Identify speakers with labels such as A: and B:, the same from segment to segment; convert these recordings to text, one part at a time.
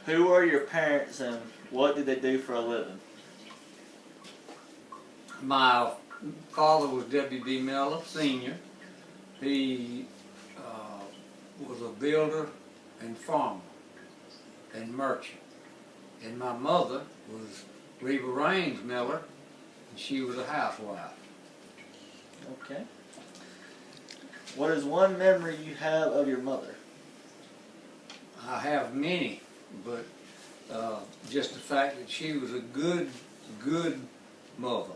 A: Who are your parents and what did they do for a living?
B: My father was W.B. Miller, Sr. He was a builder and farmer and merchant. And my mother was Reba Raines Miller, and she was a housewife.
A: Okay. What is one memory you have of your mother?
B: I have many, but just the fact that she was a good mother.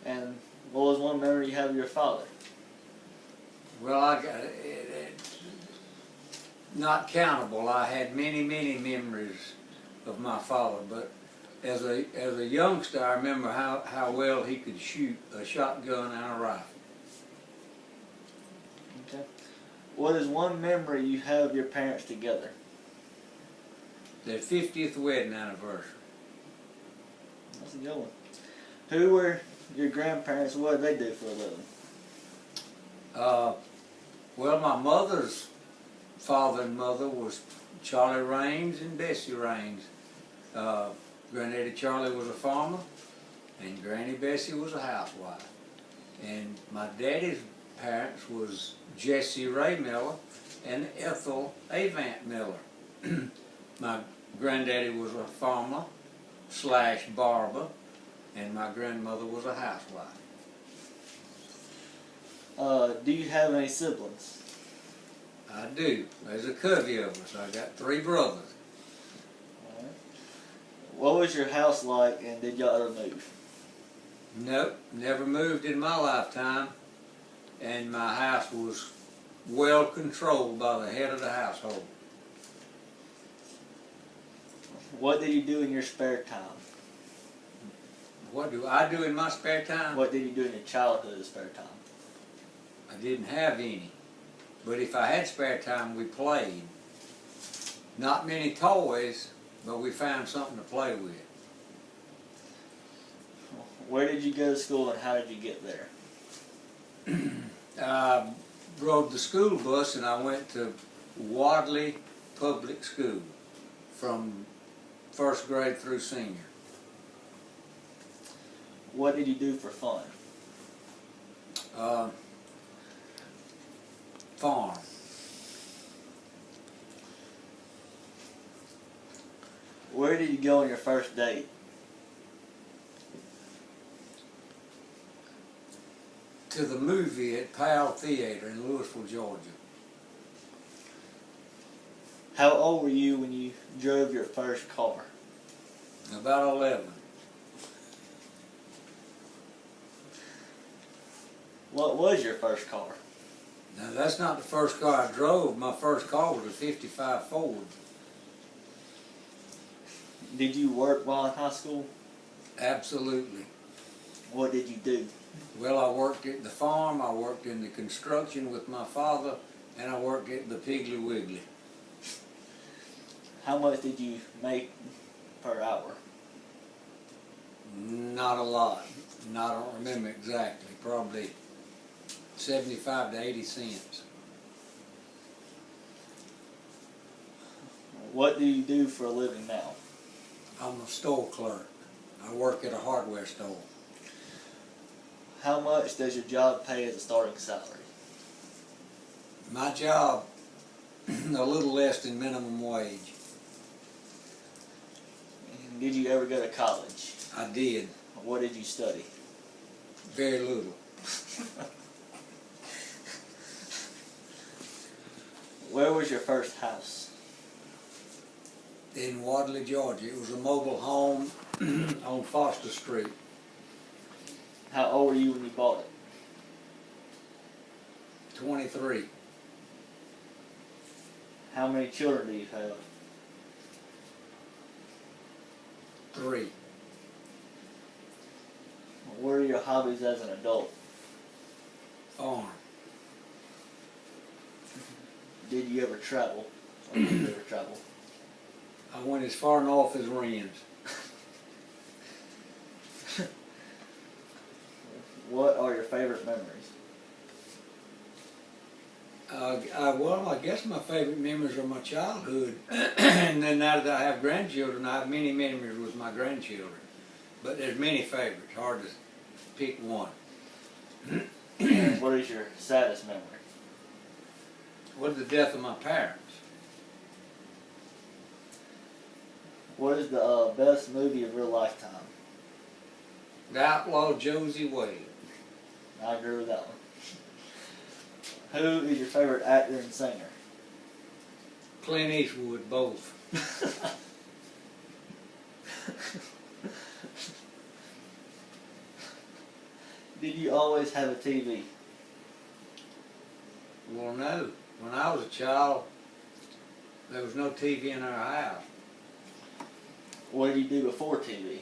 A: And what was one memory you have of your father?
B: Well, I got not countable. I had many memories of my father, but as a youngster, I remember how well he could shoot a shotgun and a rifle.
A: Okay. What is one memory you have of your parents together?
B: Their 50th wedding anniversary.
A: That's a good one. Who were your grandparents? What did they do for a living?
B: Well, my mother's father and mother was Charlie Raines and Bessie Raines. Granddaddy Charlie was a farmer, and Granny Bessie was a housewife. And my daddy's parents was Jesse Ray Miller and Ethel Avant Miller. My granddaddy was a farmer / barber, and my grandmother was a housewife.
A: Do you have any siblings?
B: I do. There's a covey of us. I got 3 brothers.
A: All right. What was your house like and did y'all ever move?
B: Nope, never moved in my lifetime, and my house was well controlled by the head of the household.
A: What did you do in your spare time?
B: What do I do in my spare time?
A: What did you do in your childhood in spare time?
B: I didn't have any, but if I had spare time, we played. Not many toys, but we found something to play with.
A: Where did you go to school and how did you get there?
B: I rode the school bus and I went to Wadley Public School from 1st grade through senior.
A: What did you do for fun?
B: Farm.
A: Where did you go on your first date?
B: To the movie at Powell Theater in Louisville, Georgia.
A: How old were you when you drove your first car?
B: About 11.
A: What was your first car?
B: Now that's not the first car I drove. My first car was a 55 Ford.
A: Did you work while in high school?
B: Absolutely.
A: What did you do?
B: Well, I worked at the farm, I worked in the construction with my father, and I worked at the Piggly Wiggly.
A: How much did you make per hour?
B: Not a lot. I don't remember exactly. Probably 75 to 80 cents.
A: What do you do for a living now?
B: I'm a store clerk. I work at a hardware store.
A: How much does your job pay as a starting salary?
B: My job, a little less than minimum wage.
A: And did you ever go to college?
B: I did.
A: What did you study?
B: Very little.
A: Where was your first house?
B: In Wadley, Georgia. It was a mobile home on Foster Street.
A: How old were you when you bought it?
B: 23.
A: How many children do you have?
B: 3.
A: What are your hobbies as an adult?
B: Farm.
A: Did you ever travel? Or did you ever travel?
B: I went as far north as Rennes.
A: What are your favorite memories?
B: Well, I guess my favorite memories are my childhood, and then now that I have grandchildren, I have many memories with my grandchildren. But there's many favorites. Hard to pick one.
A: What is your saddest memory?
B: What is the death of my parents?
A: What is the best movie of your lifetime?
B: The Outlaw Josie Wade.
A: I agree with that one. Who is your favorite actor and singer?
B: Clint Eastwood, both.
A: Did you always have a TV?
B: Well, no. When I was a child, there was no TV in our house.
A: What did you do before TV?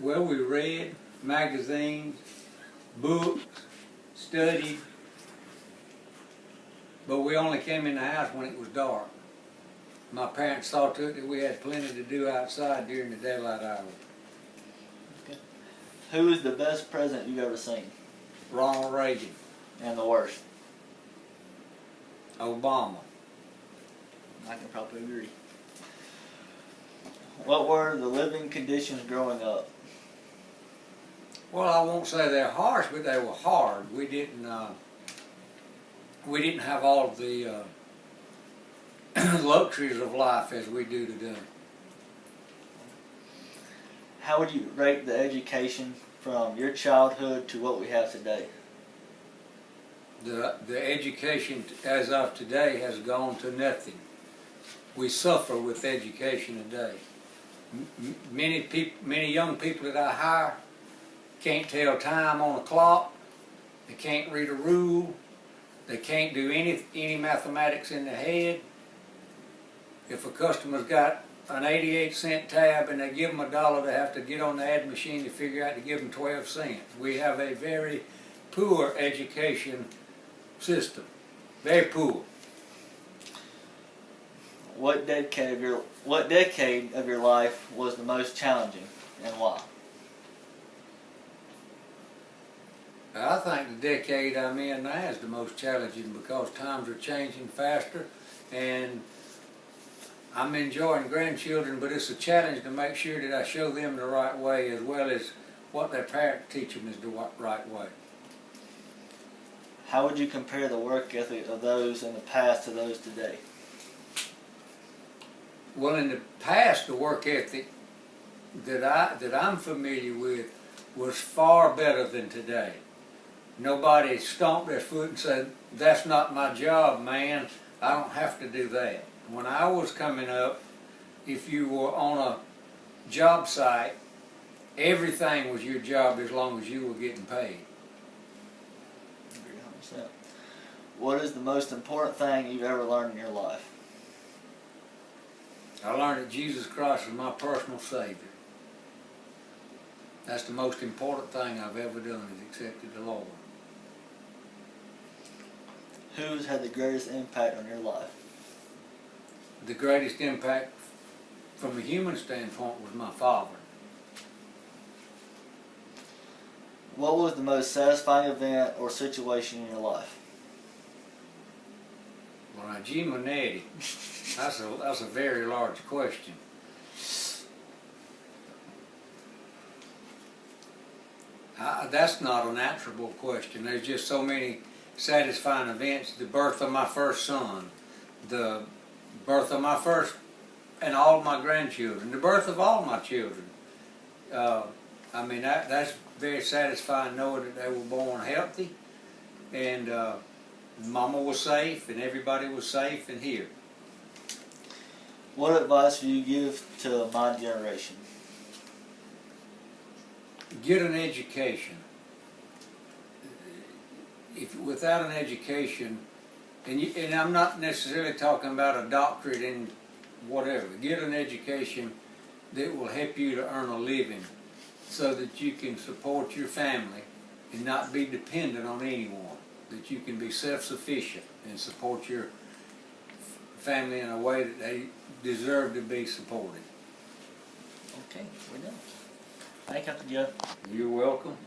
B: Well, we read magazines, books, studied, but we only came in the house when it was dark. My parents saw to it that we had plenty to do outside during the daylight hours.
A: Okay. Who is the best president you've ever seen?
B: Ronald Reagan.
A: And the worst?
B: Obama.
A: I can probably agree. What were the living conditions growing up?
B: Well, I won't say they're harsh, but they were hard. We didn't have all of the luxuries of life as we do today.
A: How would you rate the education from your childhood to what we have today?
B: The education as of today has gone to nothing. We suffer with education today. Many young people that I hire can't tell time on a clock. They can't read a rule. They can't do any mathematics in their head. If a customer's got an 88-cent tab and they give them $1, they have to get on the ad machine to figure out to give them 12 cents. We have a very poor education system. Very poor.
A: What decade of your life was the most challenging, and why?
B: I think the decade I'm in now is the most challenging because times are changing faster, and I'm enjoying grandchildren, but it's a challenge to make sure that I show them the right way as well as what their parents teach them is the right way.
A: How would you compare the work ethic of those in the past to those today?
B: Well, in the past, the work ethic that I'm familiar with was far better than today. Nobody stomped their foot and said, "That's not my job, man. I don't have to do that." When I was coming up, if you were on a job site, everything was your job as long as you were getting paid.
A: 100%. What is the most important thing you've ever learned in your life?
B: I learned that Jesus Christ is my personal Savior. That's the most important thing I've ever done is accepted the Lord.
A: Who's had the greatest impact on your life?
B: The greatest impact from a human standpoint was my father.
A: What was the most satisfying event or situation in your life?
B: Well, now, G. Manetti, that's a very large question. That's not an answerable question. There's just so many satisfying events. The birth of my first son, the birth of my first and all of my grandchildren, the birth of all my children. I mean, that's very satisfying knowing that they were born healthy and Mama was safe and everybody was safe and here.
A: What advice would you give to my generation?
B: Get an education. Without an education, and I'm not necessarily talking about a doctorate in whatever, get an education that will help you to earn a living so that you can support your family and not be dependent on anyone, that you can be self-sufficient and support your family in a way that they deserve to be supported.
A: Okay, we're done. Thank you, Joe.
B: You're welcome.